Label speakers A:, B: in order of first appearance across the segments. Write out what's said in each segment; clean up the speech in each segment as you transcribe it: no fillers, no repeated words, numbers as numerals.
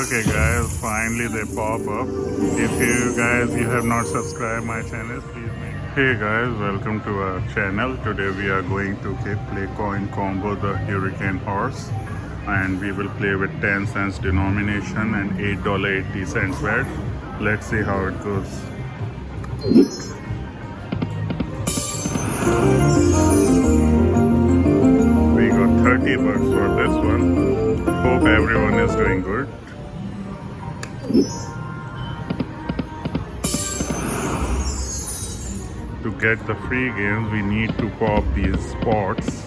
A: Okay guys, finally they pop up. If you have not subscribed my channel, please make. Hey guys, welcome to our channel. Today we are going to play coin combo the Hurricane Horse, and we will play with 10 cents denomination and $8.80 bet. Let's see how it goes. We got 30 bucks for this one. Hope everyone is doing good. To get the free games, we need to pop these spots.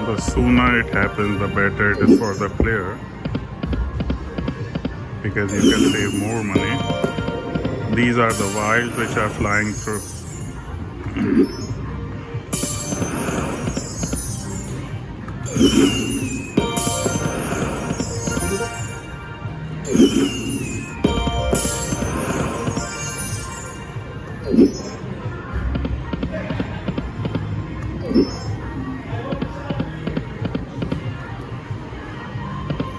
A: The sooner it happens, the better it is for the player, because you can save more money. These are the wilds which are flying through.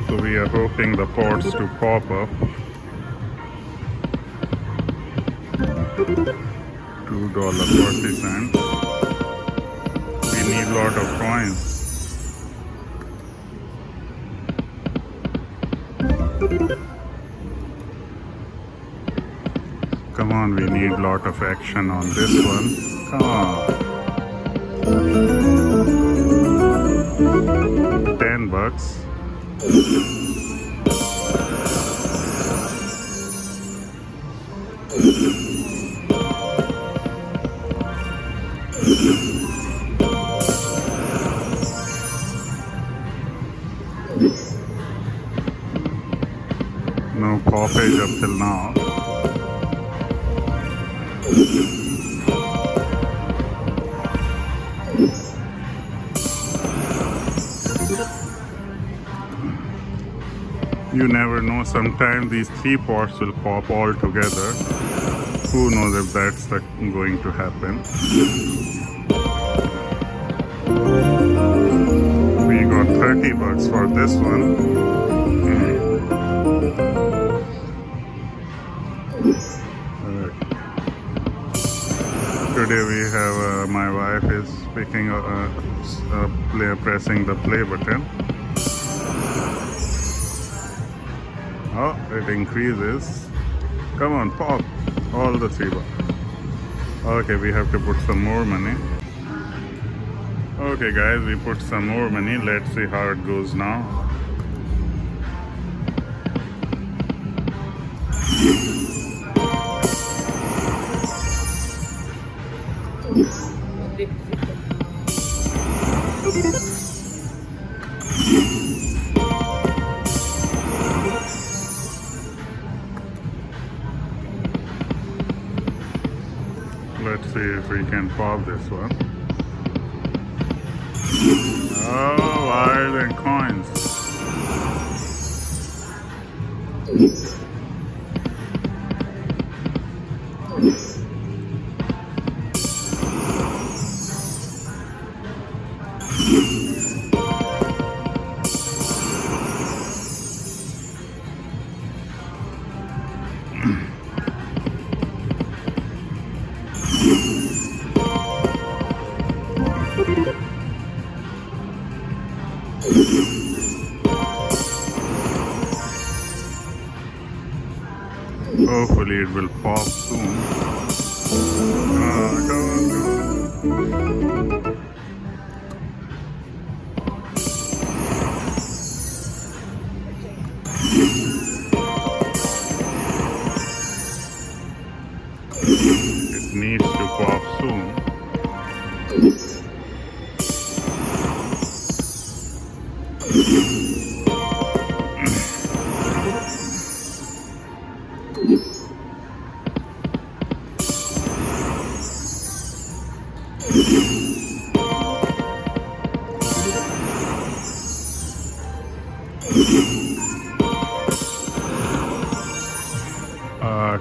A: So we are hoping the pots to pop up. $2.40. We need lot of coins. Come on, we need lot of action on this one. Come on. 10 bucks. No poppage up till now. You never know, sometimes these 3 pots will pop all together. Who knows if that's going to happen. We got 30 bucks for this one. Today we have my wife is picking pressing the play button. Oh, it increases. Come on, pop all the 3 bucks. Okay, we have to put some more money. Okay guys, we put some more money. Let's see how it goes now. Let's see if we can pop this one. Oh, wild and coins. Hopefully it will pop soon. Come on, It needs to pop soon.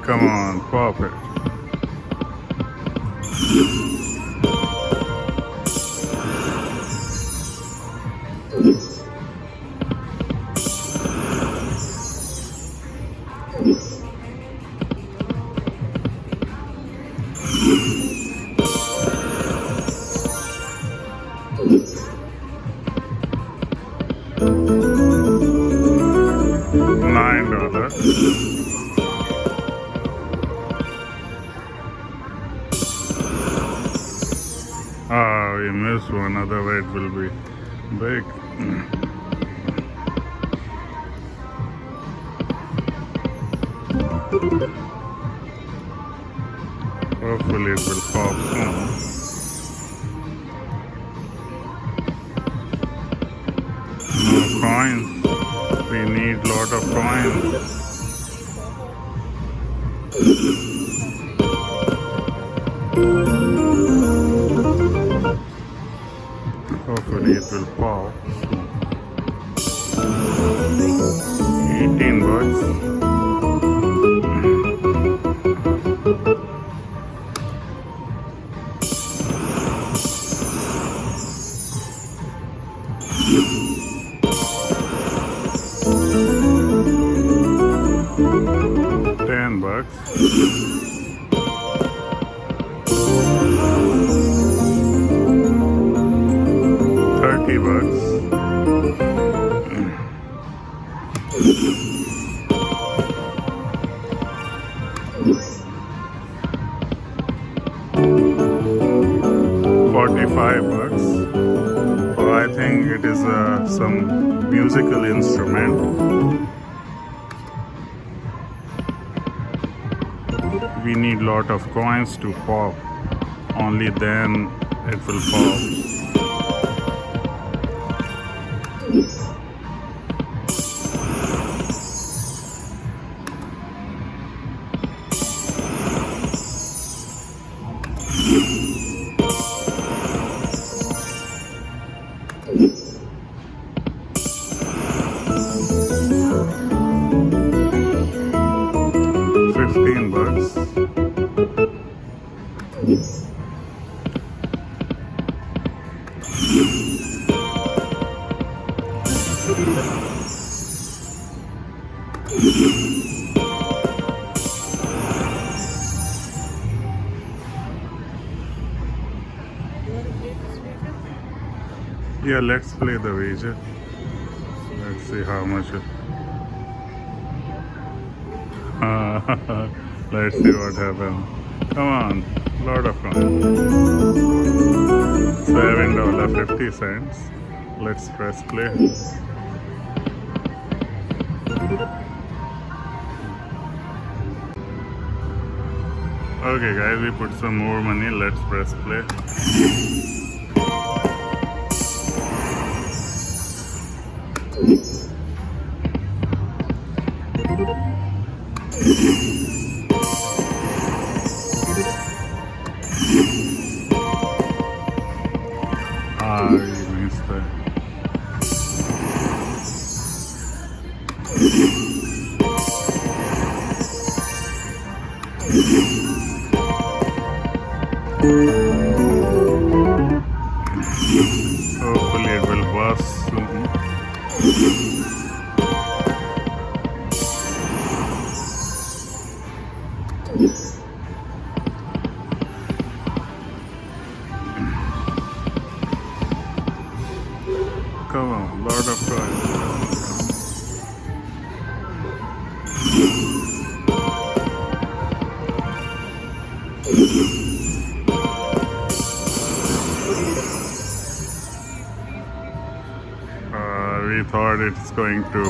A: Come on, pop it. Ah, we missed one, otherwise it will be big. Hopefully it will pop soon. No coins. We need lot of coins. Hopefully it will pop. 18 bucks. $10. 30 bucks. $45. Oh, I think it is some musical instrument. We need lot of coins to pop. Only then it will pop. $15. Yeah, let's play the wager. Let's see how much it. Let's see what happens. Come on, lot of coins. $7.50. Let's press play. Okay guys, we put some more money. Let's press play. Ah, you missed that. Hopefully it will bust soon. Come on, lot of coins. We thought it's going to pop.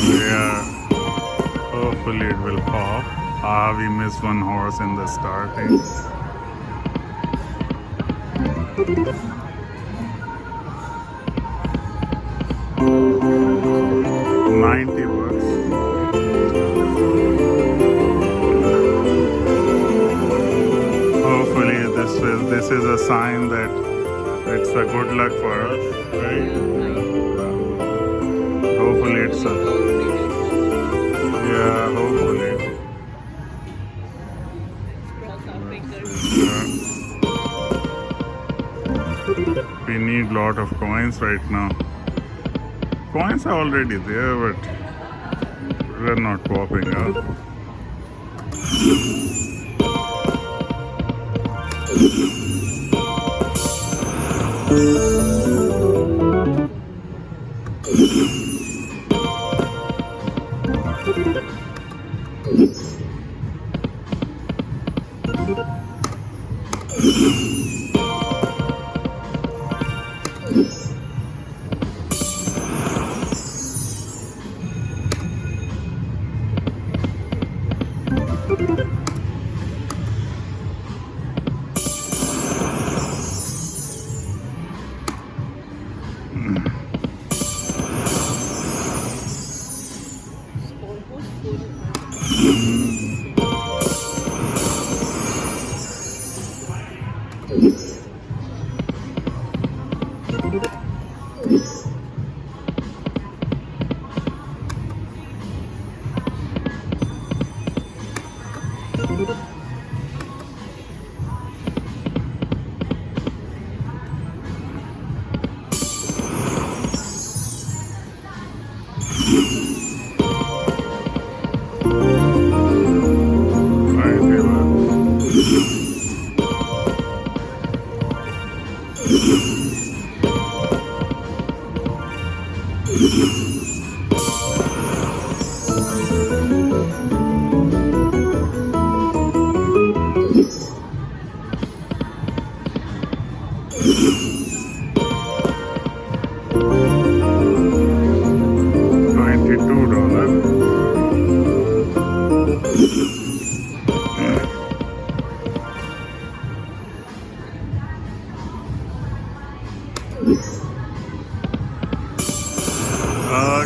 A: Yeah, hopefully it will pop. Ah, we missed one horse in the starting. $90. Hopefully this is a sign that it's a good luck for us, right? Hopefully it's a hopefully. We need lot of coins right now. Coins are already there, but they're not popping up.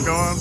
A: Come on,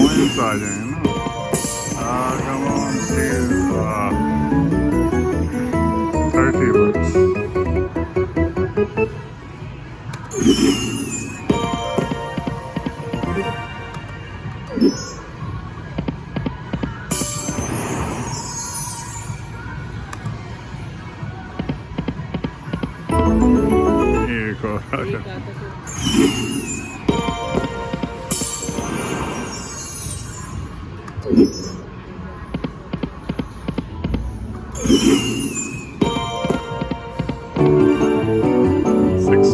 A: coins आ जाए ना. Come on, please. 30 bucks. एक और आ गया. $60.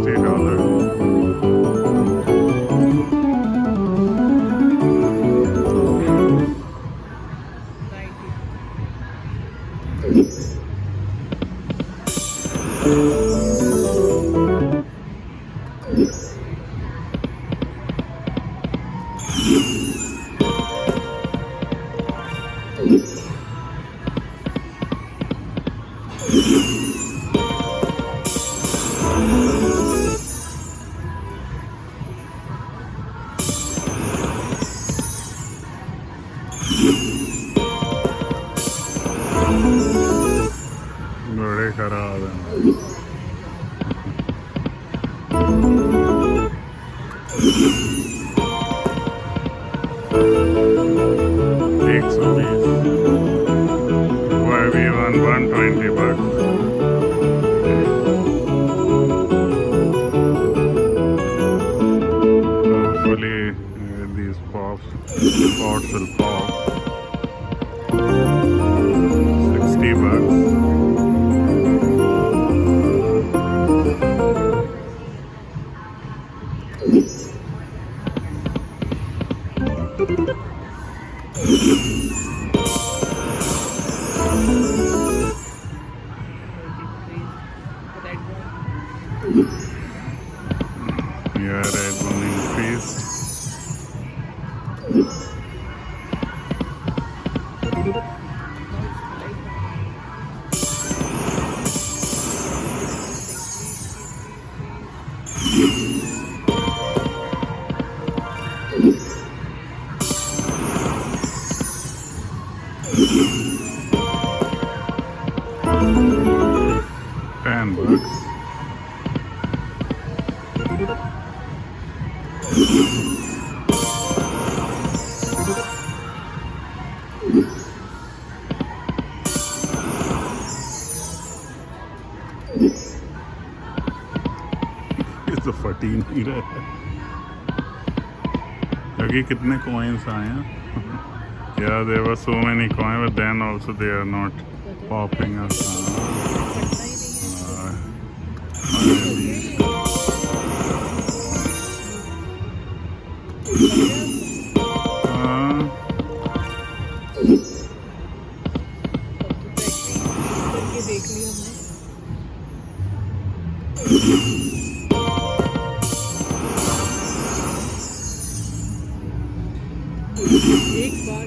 A: 6 rupees. Why we won 120 bucks. Hopefully these pots will pop. 60 bucks. Yeah, red one increased. $10. तो फटी नहीं रहा है क्योंकि कितने coins आए हैं. Yeah, there were so many coins, but then also they are not popping us.
B: देख लिया हमने एक बार.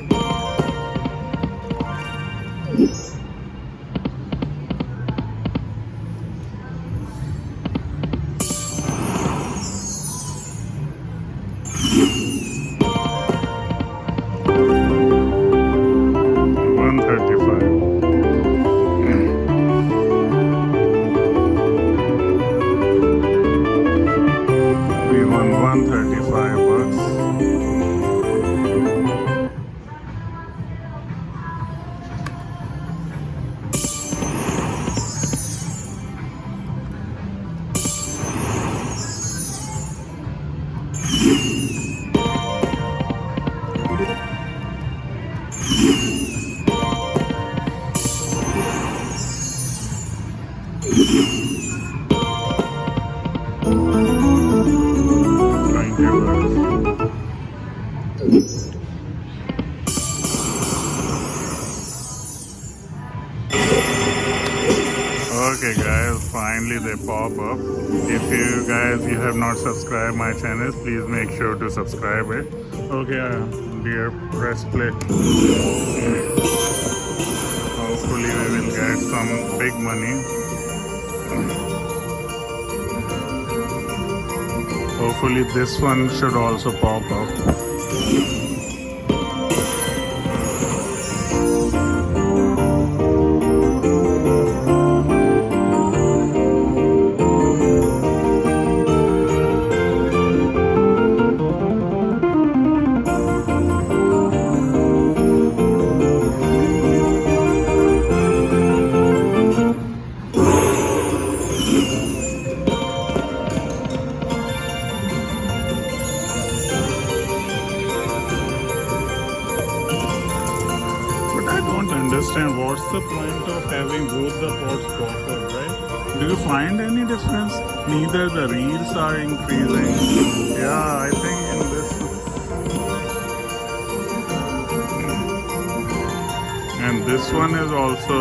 A: Okay guys, finally they pop up. If you guys have not subscribed my channel, please make sure to subscribe it. Okay dear, press play. Hopefully we will get some big money. Hopefully this one should also pop up. Understand what's the point of having both the pots pop up, right? Do you find any difference? Neither the reels are increasing. Yeah, I think in this. And this one is also.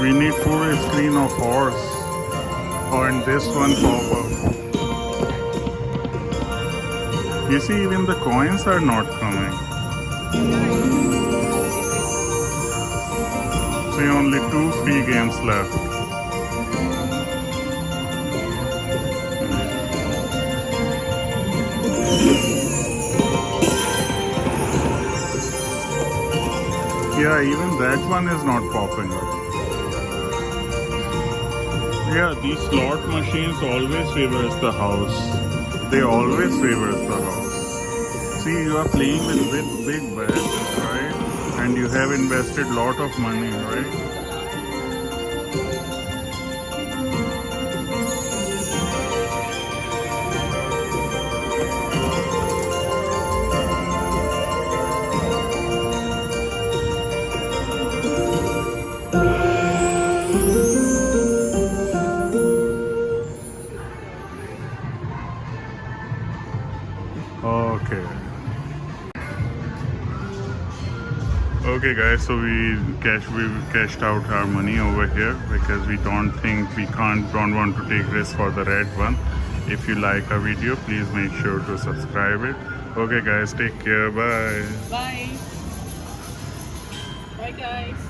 A: We need full screen of horse. And this one pop up. You see, even the coins are not coming. See, only 2 free games left. Yeah, even that one is not popping up. Yeah, these slot machines always reverse the house. They always favors the house. See, you are playing with big bets, right? And you have invested lot of money, right? Okay. Okay guys, so we cashed out our money over here because we don't want to take risk for the red one. If you like our video, please make sure to subscribe it. Okay guys, take care. Bye.
B: Bye. Bye, guys.